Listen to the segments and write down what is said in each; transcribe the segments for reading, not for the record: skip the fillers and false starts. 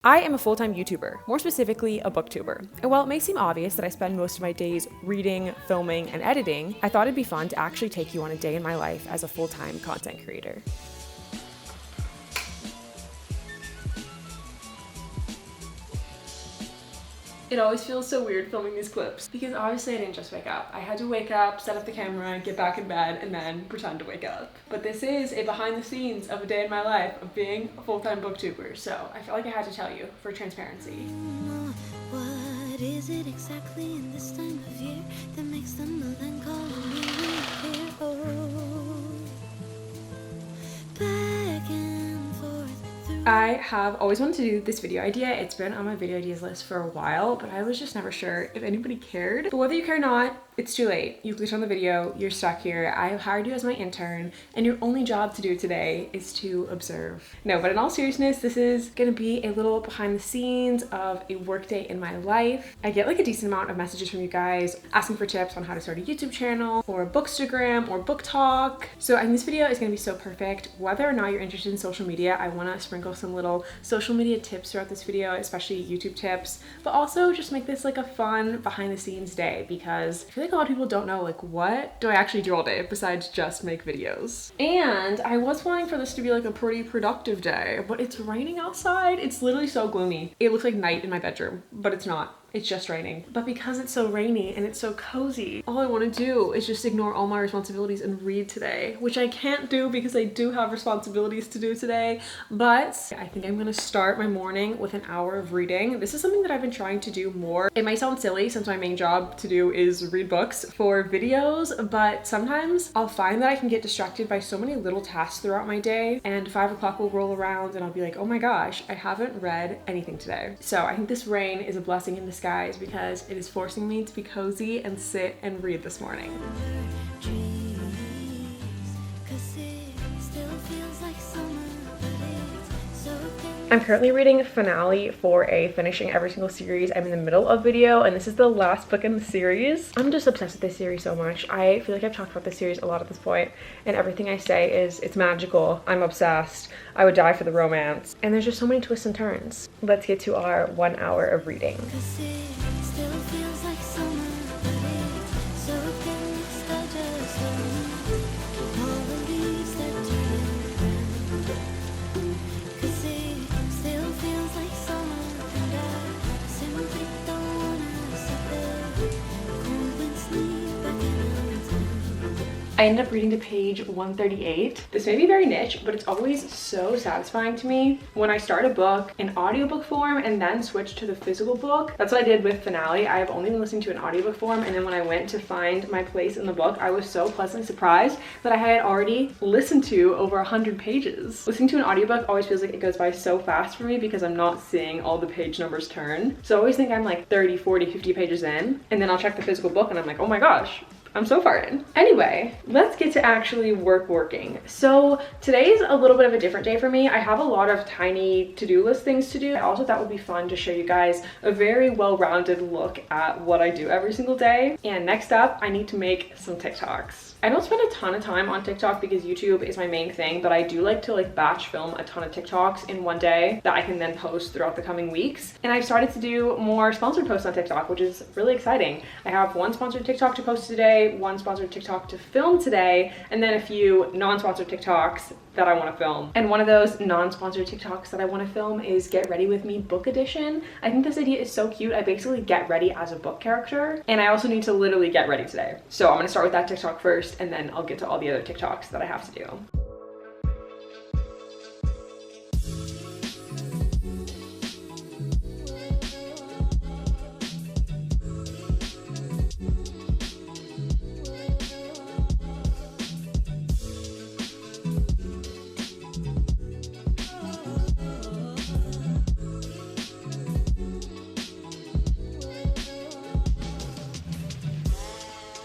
I am a full-time YouTuber, more specifically a booktuber. And while it may seem obvious that I spend most of my days reading, filming, and editing, I thought it'd be fun to actually take you on a day in my life as a full-time content creator. It always feels so weird filming these clips because obviously I didn't just wake up. I had to wake up, set up the camera, get back in bed, and then pretend to wake up. But this is a behind the scenes of a day in my life of being a full-time booktuber, so I felt like I had to tell you for transparency. What is it exactly in this time of year that makes the melancholy appear? Oh, back and forth. I have always wanted to do this video idea. It's been on my video ideas list for a while, but I was just never sure if anybody cared. But whether you care or not, it's too late. You clicked on the video, you're stuck here. I hired you as my intern, and your only job to do today is to observe. No, but in all seriousness, this is gonna be a little behind the scenes of a workday in my life. I get like a decent amount of messages from you guys asking for tips on how to start a YouTube channel or a bookstagram or book talk. So I think this video is gonna be so perfect. Whether or not you're interested in social media, I wanna sprinkle some little social media tips throughout this video, especially YouTube tips, but also just make this like a fun behind the scenes day because I feel like a lot of people don't know like what do I actually do all day besides just make videos. And I was wanting for this to be like a pretty productive day, but it's raining outside. It's literally so gloomy. It looks like night in my bedroom, but it's not. It's just raining. But because it's so rainy and it's so cozy, all I want to do is just ignore all my responsibilities and read today, which I can't do because I do have responsibilities to do today. But I think I'm gonna start my morning with an hour of reading. This is something that I've been trying to do more. It might sound silly since my main job to do is read books for videos, but sometimes I'll find that I can get distracted by so many little tasks throughout my day, and 5 o'clock will roll around and I'll be like, oh my gosh, I haven't read anything today. So I think this rain is a blessing in disguise because it is forcing me to be cozy and sit and read this morning. I'm currently reading Finale for a finishing every single series. I'm in the middle of video and this is the last book in the series. I'm just obsessed with this series so much. I feel like I've talked about this series a lot at this point and everything I say is it's magical. I'm obsessed. I would die for the romance. And there's just so many twists and turns. Let's get to our 1 hour of reading. I ended up reading to page 138. This may be very niche, but it's always so satisfying to me when I start a book in audiobook form and then switch to the physical book. That's what I did with Finale. I've only been listening to an audiobook form, and then when I went to find my place in the book, I was so pleasantly surprised that I had already listened to over 100 pages. Listening to an audiobook always feels like it goes by so fast for me because I'm not seeing all the page numbers turn. So I always think I'm like 30, 40, 50 pages in, and then I'll check the physical book and I'm like, oh my gosh, I'm so far in. Anyway, let's get to actually working. So today's a little bit of a different day for me. I have a lot of tiny to-do list things to do. I also thought it would be fun to show you guys a very well-rounded look at what I do every single day. And next up, I need to make some TikToks. I don't spend a ton of time on TikTok because YouTube is my main thing, but I do like to batch film a ton of TikToks in one day that I can then post throughout the coming weeks. And I've started to do more sponsored posts on TikTok, which is really exciting. I have one sponsored TikTok to post today, one sponsored TikTok to film today, and then a few non-sponsored TikToks that I want to film. And one of those non-sponsored TikToks that I want to film is Get Ready With Me Book Edition. I think this idea is so cute. I basically get ready as a book character, and I also need to literally get ready today. So I'm going to start with that TikTok first, and then I'll get to all the other TikToks that I have to do.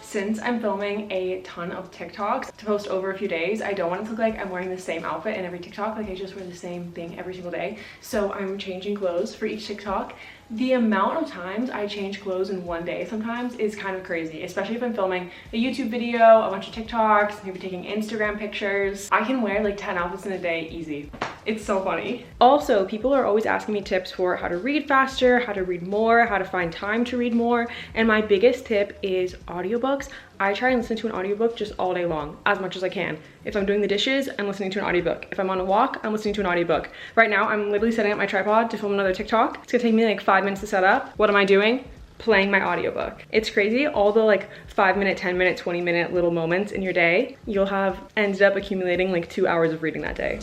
Since I'm filming a ton of TikToks to post over a few days, I don't want it to look like I'm wearing the same outfit in every TikTok. Like I just wear the same thing every single day. So I'm changing clothes for each TikTok. The amount of times I change clothes in one day sometimes is kind of crazy, especially if I'm filming a YouTube video, a bunch of TikToks, maybe taking Instagram pictures. I can wear like 10 outfits in a day easy. It's so funny. Also, people are always asking me tips for how to read faster, how to read more, how to find time to read more. And my biggest tip is audiobooks. I try and listen to an audiobook just all day long, as much as I can. If I'm doing the dishes, I'm listening to an audiobook. If I'm on a walk, I'm listening to an audiobook. Right now, I'm literally setting up my tripod to film another TikTok. It's gonna take me like 5 minutes to set up. What am I doing? Playing my audiobook. It's crazy, all the like 5-minute, 10-minute, 20-minute little moments in your day, you'll have ended up accumulating like 2 hours of reading that day.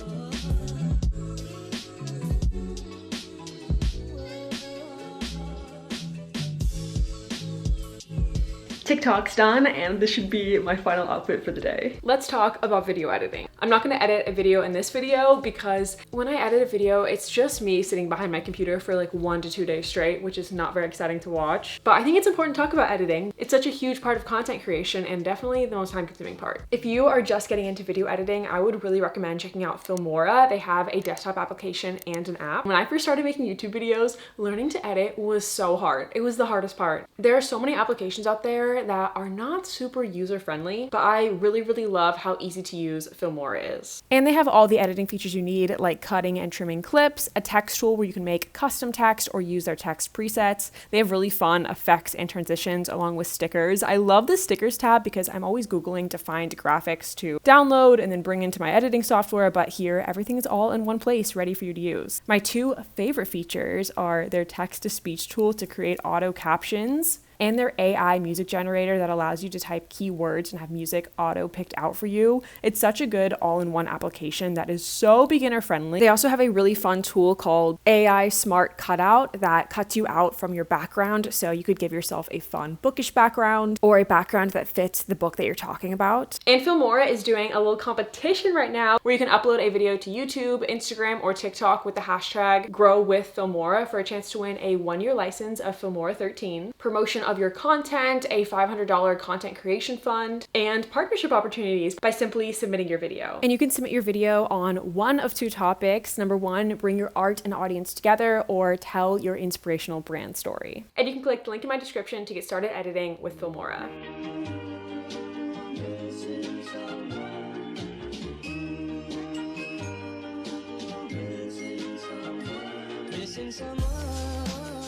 TikTok's done, and this should be my final outfit for the day. Let's talk about video editing. I'm not gonna edit a video in this video because when I edit a video, it's just me sitting behind my computer for like 1 to 2 days straight, which is not very exciting to watch. But I think it's important to talk about editing. It's such a huge part of content creation and definitely the most time-consuming part. If you are just getting into video editing, I would really recommend checking out Filmora. They have a desktop application and an app. When I first started making YouTube videos, learning to edit was so hard. It was the hardest part. There are so many applications out there that are not super user-friendly, but I really, really love how easy to use Filmora is. And they have all the editing features you need, like cutting and trimming clips, a text tool where you can make custom text or use their text presets. They have really fun effects and transitions along with stickers. I love the stickers tab because I'm always Googling to find graphics to download and then bring into my editing software, but here everything is all in one place ready for you to use. My 2 favorite features are their text-to-speech tool to create auto captions and their AI music generator that allows you to type keywords and have music auto picked out for you. It's such a good all-in-one application that is so beginner friendly. They also have a really fun tool called AI Smart Cutout that cuts you out from your background, so you could give yourself a fun bookish background or a background that fits the book that you're talking about. And Filmora is doing a little competition right now where you can upload a video to YouTube, Instagram, or TikTok with the hashtag #GrowWithFilmora for a chance to win a 1-year license of Filmora 13, promotion of your content, a $500 content creation fund, and partnership opportunities by simply submitting your video. And you can submit your video on one of 2 topics. Number 1, bring your art and audience together, or tell your inspirational brand story. And you can click the link in my description to get started editing with Filmora.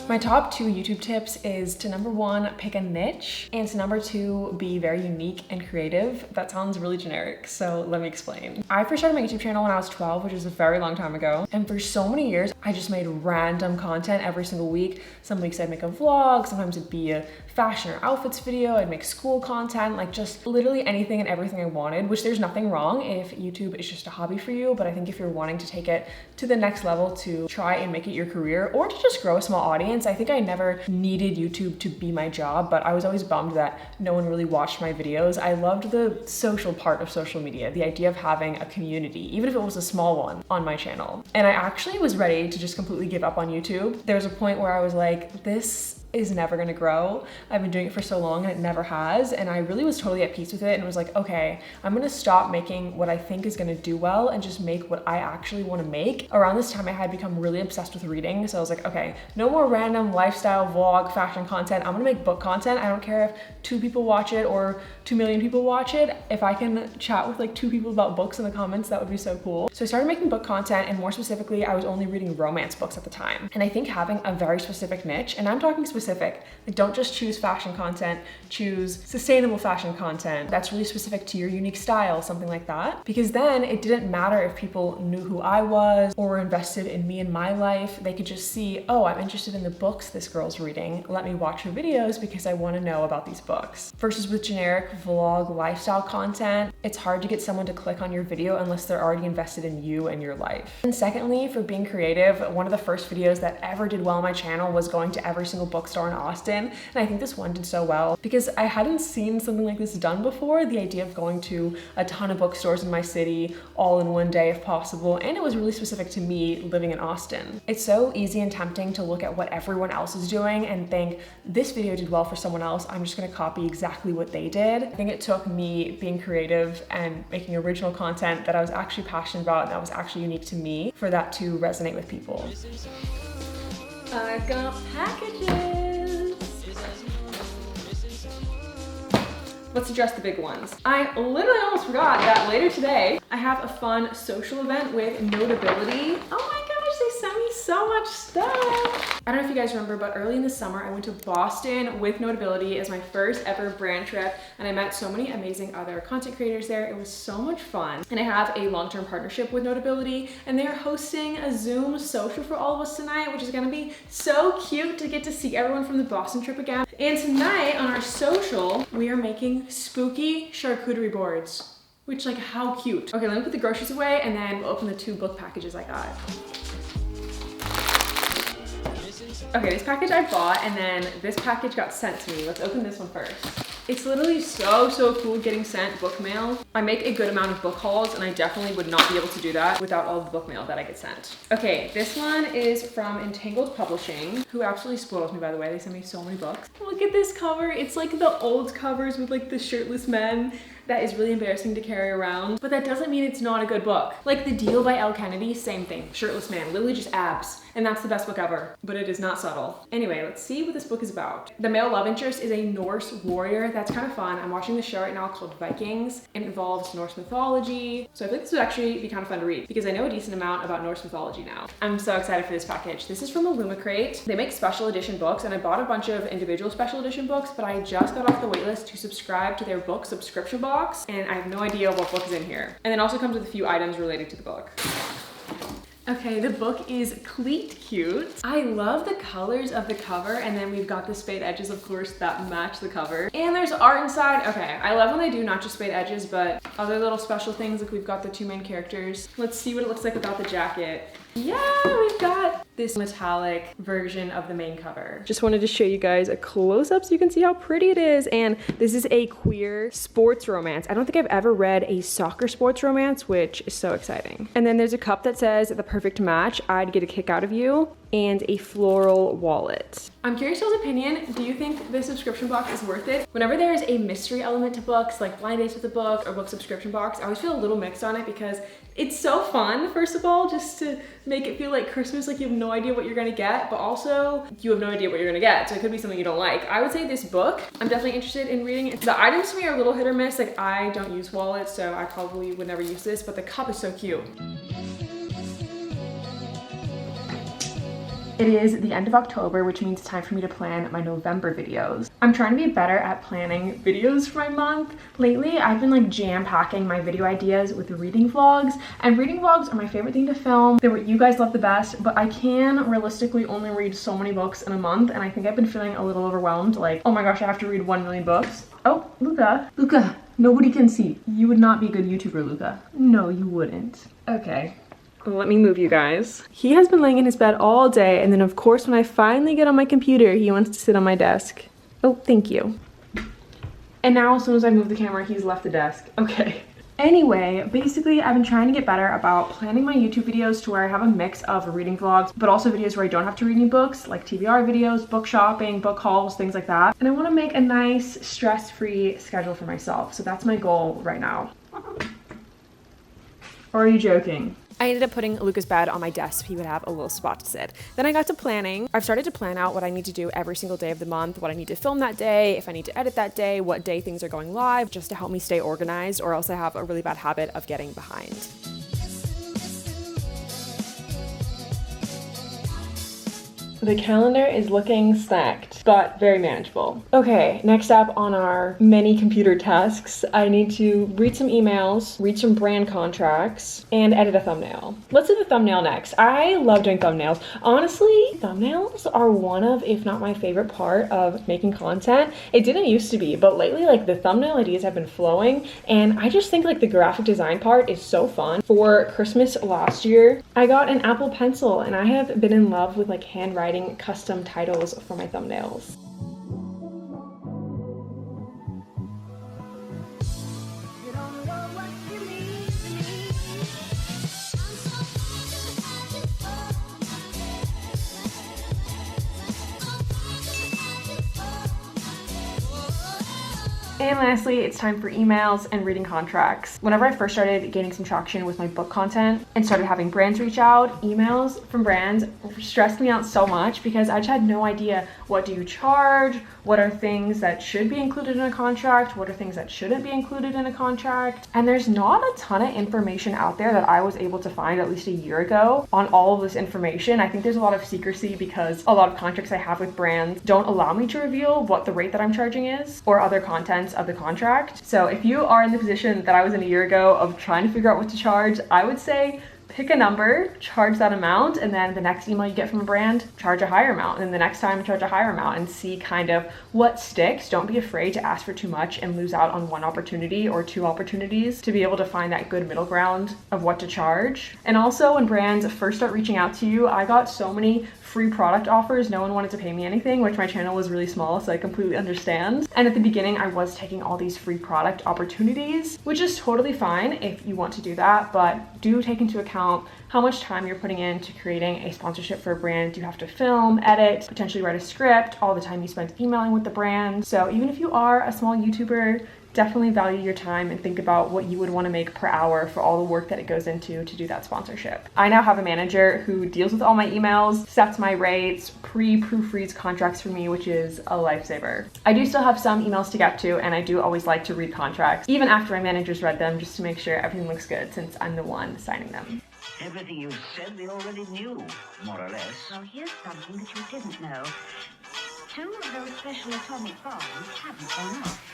My top 2 YouTube tips is to number 1, pick a niche, and to number 2, be very unique and creative. That sounds really generic, so let me explain. I first started my YouTube channel when I was 12, which is a very long time ago. And for so many years, I just made random content every single week. Some weeks I'd make a vlog, sometimes it'd be a fashion or outfits video, I'd make school content, like just literally anything and everything I wanted, which there's nothing wrong if YouTube is just a hobby for you. But I think if you're wanting to take it to the next level to try and make it your career or to just grow a small audience, I think I never needed YouTube to be my job, but I was always bummed that no one really watched my videos. I loved the social part of social media, the idea of having a community, even if it was a small one on my channel. And I actually was ready to just completely give up on YouTube. There was a point where I was like, this is never gonna grow. I've been doing it for so long and it never has. And I really was totally at peace with it and was like, okay, I'm gonna stop making what I think is gonna do well and just make what I actually wanna make. Around this time, I had become really obsessed with reading. So I was like, okay, no more random lifestyle vlog, fashion content. I'm gonna make book content. I don't care if 2 people watch it or 2 million people watch it. If I can chat with like 2 people about books in the comments, that would be so cool. So I started making book content, and more specifically, I was only reading romance books at the time. And I think having a very specific niche, and I'm talking specific, like don't just choose fashion content, choose sustainable fashion content that's really specific to your unique style, something like that. Because then it didn't matter if people knew who I was or were invested in me and my life. They could just see, oh, I'm interested in the books this girl's reading. Let me watch her videos because I want to know about these books. Versus with generic vlog lifestyle content, it's hard to get someone to click on your video unless they're already invested in you and your life. And secondly, for being creative, one of the first videos that ever did well on my channel was going to every single bookstore in Austin. And I think this one did so well because I hadn't seen something like this done before. The idea of going to a ton of bookstores in my city all in one day if possible. And it was really specific to me living in Austin. It's so easy and tempting to look at what everyone else is doing and think, this video did well for someone else, I'm just gonna copy exactly what they did. I think it took me being creative and making original content that I was actually passionate about and that was actually unique to me for that to resonate with people. I got packages. Let's address the big ones. I literally almost forgot that later today, I have a fun social event with Notability. Oh my gosh, they sent me so much stuff. I don't know if you guys remember, but early in the summer, I went to Boston with Notability as my first ever brand trip, and I met so many amazing other content creators there. It was so much fun. And I have a long-term partnership with Notability, and they're hosting a Zoom social for all of us tonight, which is gonna be so cute to get to see everyone from the Boston trip again. And tonight on our social, we are making spooky charcuterie boards, which, like, how cute. Okay, let me put the groceries away and then we'll open the 2 book packages I got. Okay, this package I bought, and then this package got sent to me. Let's open this one first. It's literally so cool getting sent book mail. I make a good amount of book hauls, and I definitely would not be able to do that without all the book mail that I get sent. Okay, this one is from Entangled Publishing, who absolutely spoils me, by the way. They send me so many books. Look at this cover. It's like the old covers with like the shirtless men. That is really embarrassing to carry around, but that doesn't mean it's not a good book. Like The Deal by Elle Kennedy, same thing. Shirtless man, literally just abs. And that's the best book ever, but it is not subtle. Anyway, let's see what this book is about. The male love interest is a Norse warrior. That's kind of fun. I'm watching the show right now called Vikings. It involves Norse mythology. So I think this would actually be kind of fun to read because I know a decent amount about Norse mythology now. I'm so excited for this package. This is from Illumicrate. They make special edition books, and I bought a bunch of individual special edition books, but I just got off the waitlist to subscribe to their book subscription box, and I have no idea what book is in here. And it also comes with a few items related to the book. Okay, the book is Cleat Cute. I love the colors of the cover, and then we've got the spade edges, of course, that match the cover. And there's art inside. Okay, I love when they do not just spade edges, but other little special things. Like we've got the 2 main characters. Let's see what it looks like without the jacket. Yeah, we've got this metallic version of the main cover. Just wanted to show you guys a close-up so you can see how pretty it is. And this is a queer sports romance. I don't think I've ever read a soccer sports romance, which is so exciting. And then there's a cup that says the perfect match, I'd get a kick out of you, and a floral wallet. I'm curious y'all's opinion. Do you think the subscription box is worth it? Whenever there is a mystery element to books, like blind dates with a book or book subscription box, I always feel a little mixed on it because it's so fun, first of all, just to make it feel like Christmas, like you have no idea what you're gonna get, but also you have no idea what you're gonna get, so it could be something you don't like. I would say this book, I'm definitely interested in reading it. The items to me are a little hit or miss. Like I don't use wallets, so I probably would never use this, but the cup is so cute. It is the end of October, which means it's time for me to plan my November videos. I'm trying to be better at planning videos for my month. Lately, I've been like jam-packing my video ideas with reading vlogs, and reading vlogs are my favorite thing to film. They're what you guys love the best, but I can realistically only read so many books in a month, and I think I've been feeling a little overwhelmed, like, oh my gosh, I have to read 1 million books. Oh, Luca. Luca, nobody can see. You would not be a good YouTuber, Luca. No, you wouldn't. Okay. Let me move you guys. He has been laying in his bed all day, and then of course when I finally get on my computer, he wants to sit on my desk. Oh, thank you. And now as soon as I move the camera, he's left the desk. Okay. Anyway, basically I've been trying to get better about planning my YouTube videos to where I have a mix of reading vlogs, but also videos where I don't have to read any books, like TBR videos, book shopping, book hauls, things like that. And I want to make a nice stress-free schedule for myself. So that's my goal right now. Or are you joking? I ended up putting Luca's bed on my desk so he would have a little spot to sit. Then I got to planning. I've started to plan out what I need to do every single day of the month, what I need to film that day, if I need to edit that day, what day things are going live, just to help me stay organized, or else I have a really bad habit of getting behind. The calendar is looking stacked, but very manageable. Okay, next up on our many computer tasks, I need to read some emails, read some brand contracts, and edit a thumbnail. Let's do the thumbnail next. I love doing thumbnails. Honestly, thumbnails are one of, if not my favorite part of making content. It didn't used to be, but lately, like, the thumbnail ideas have been flowing, and I just think like the graphic design part is so fun. For Christmas last year, I got an Apple Pencil, and I have been in love with like handwriting custom titles for my thumbnails. And lastly, it's time for emails and reading contracts. Whenever I first started gaining some traction with my book content and started having brands reach out, emails from brands stressed me out so much because I just had no idea, what do you charge? What are things that should be included in a contract? What are things that shouldn't be included in a contract? And there's not a ton of information out there that I was able to find at least a year ago on all of this information. I think there's a lot of secrecy because a lot of contracts I have with brands don't allow me to reveal what the rate that I'm charging is or other contents of the contract. So if you are in the position that I was in a year ago of trying to figure out what to charge, I would say pick a number, charge that amount, and then the next email you get from a brand, charge a higher amount, and then the next time charge a higher amount, and see kind of what sticks. Don't be afraid to ask for too much and lose out on one opportunity or two opportunities to be able to find that good middle ground of what to charge. And also when brands first start reaching out to you, I got so many free product offers. No one wanted to pay me anything, which my channel was really small, so I completely understand. And at the beginning, I was taking all these free product opportunities, which is totally fine if you want to do that, but do take into account how much time you're putting into creating a sponsorship for a brand. You have to film, edit, potentially write a script, all the time you spend emailing with the brand. So even if you are a small YouTuber, definitely value your time and think about what you would want to make per hour for all the work that it goes into to do that sponsorship. I now have a manager who deals with all my emails, sets my rates, proofreads contracts for me, which is a lifesaver. I do still have some emails to get to, and I do always like to read contracts, even after my manager's read them, just to make sure everything looks good since I'm the one signing them. Everything you said we already knew, more or less. Well, here's something that you didn't know. 2 of those special atomic bombs haven't gone off.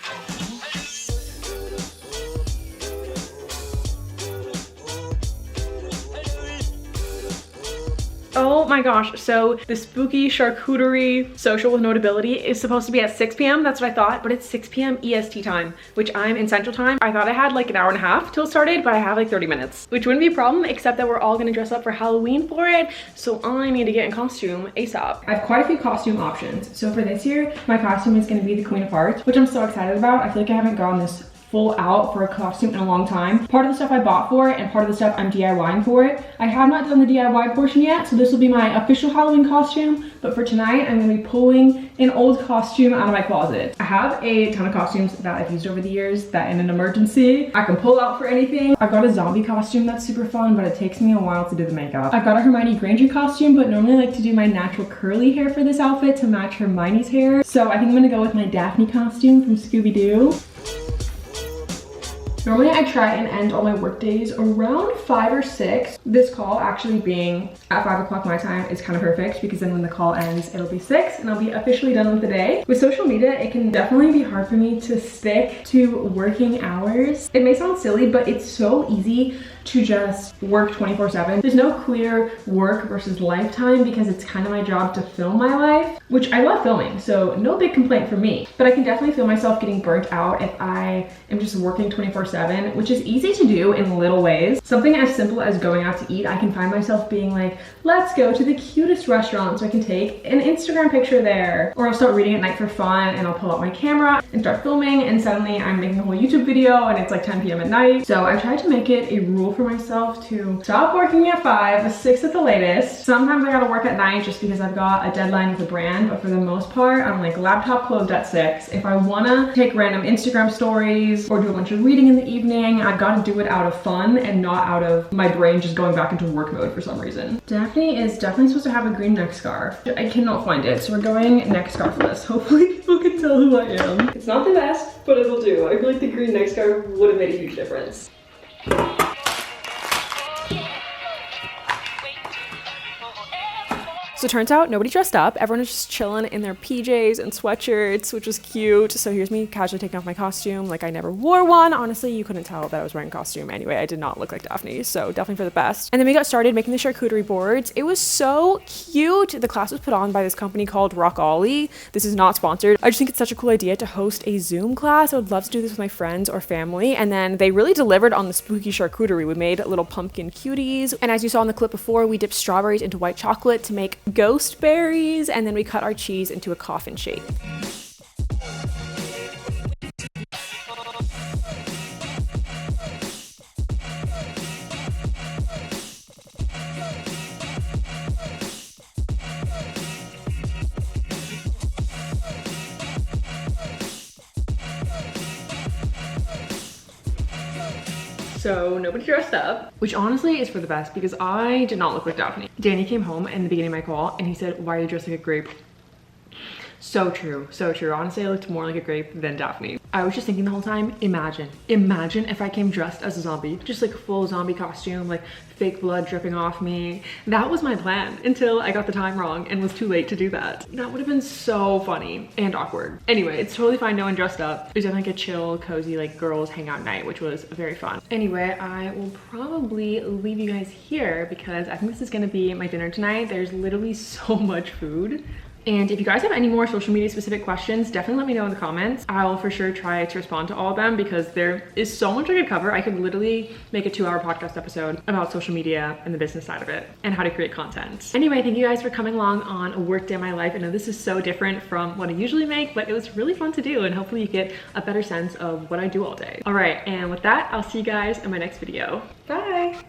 Oh my gosh, so the spooky charcuterie social with notability is supposed to be at 6 p.m. That's what I thought, but it's 6 p.m. EST time, which I'm in Central Time. I thought I had like an hour and a half till it started, but I have like 30 minutes, which wouldn't be a problem except that we're all gonna dress up for Halloween for it. So I need to get in costume ASAP. I have quite a few costume options. So for this year, my costume is gonna be the Queen of Hearts, which I'm so excited about. I feel like I haven't gone this full out for a costume in a long time. Part of the stuff I bought for it and part of the stuff I'm DIYing for it. I have not done the DIY portion yet, so this will be my official Halloween costume, but for tonight I'm gonna be pulling an old costume out of my closet. I have a ton of costumes that I've used over the years that in an emergency I can pull out for anything. I've got a zombie costume that's super fun, but it takes me a while to do the makeup. I've got a Hermione Granger costume, but normally I like to do my natural curly hair for this outfit to match Hermione's hair. So I think I'm gonna go with my Daphne costume from Scooby-Doo. Normally I try and end all my work days around 5 or 6. This call actually being at 5 o'clock my time is kind of perfect because then when the call ends, it'll be 6 and I'll be officially done with the day. With social media, it can definitely be hard for me to stick to working hours. It may sound silly, but it's so easy to just work 24/7. There's no clear work versus lifetime because it's kind of my job to film my life, which I love filming, so no big complaint for me. But I can definitely feel myself getting burnt out if I am just working 24/7, which is easy to do in little ways. Something as simple as going out to eat, I can find myself being like, let's go to the cutest restaurant so I can take an Instagram picture there. Or I'll start reading at night for fun and I'll pull out my camera and start filming and suddenly I'm making a whole YouTube video and it's like 10 p.m. at night. So I try to make it a rule for myself to stop working at 5, 6 at the latest. Sometimes I gotta work at night just because I've got a deadline with a brand, but for the most part, I'm like laptop closed at 6. If I wanna take random Instagram stories or do a bunch of reading in the evening, I've gotta do it out of fun and not out of my brain just going back into work mode for some reason. Daphne is definitely supposed to have a green neck scarf. I cannot find it, so we're going neck scarfless. Hopefully people can tell who I am. It's not the best, but it'll do. I feel like the green neck scarf would have made a huge difference. So it turns out nobody dressed up. Everyone was just chilling in their PJs and sweatshirts, which was cute. So here's me casually taking off my costume like I never wore one. Honestly, you couldn't tell that I was wearing a costume anyway. I did not look like Daphne, so definitely for the best. And then we got started making the charcuterie boards. It was so cute. The class was put on by this company called JustAli. This is not sponsored. I just think it's such a cool idea to host a Zoom class. I would love to do this with my friends or family. And then they really delivered on the spooky charcuterie. We made little pumpkin cuties. And as you saw in the clip before, we dipped strawberries into white chocolate to make ghost berries, and then we cut our cheese into a coffin shape. so nobody dressed up, which honestly is for the best because I did not look like Daphne. Danny came home in the beginning of my call and he said, why are you dressed like a grape? So true, so true. Honestly, I looked more like a grape than Daphne. I was just thinking the whole time, imagine if I came dressed as a zombie, just like a full zombie costume, like fake blood dripping off me. That was my plan until I got the time wrong and was too late to do that. That would have been so funny and awkward. Anyway, it's totally fine no one dressed up. It was definitely like a chill, cozy, like girls hangout night, which was very fun. Anyway, I will probably leave you guys here because I think this is gonna be my dinner tonight. There's literally so much food. And if you guys have any more social media specific questions, definitely let me know in the comments. I'll for sure try to respond to all of them because there is so much I could cover. I could literally make a 2-hour podcast episode about social media and the business side of it and how to create content. Anyway, thank you guys for coming along on a work day in my life. I know this is so different from what I usually make, but it was really fun to do and hopefully you get a better sense of what I do all day. All right, and with that, I'll see you guys in my next video. Bye.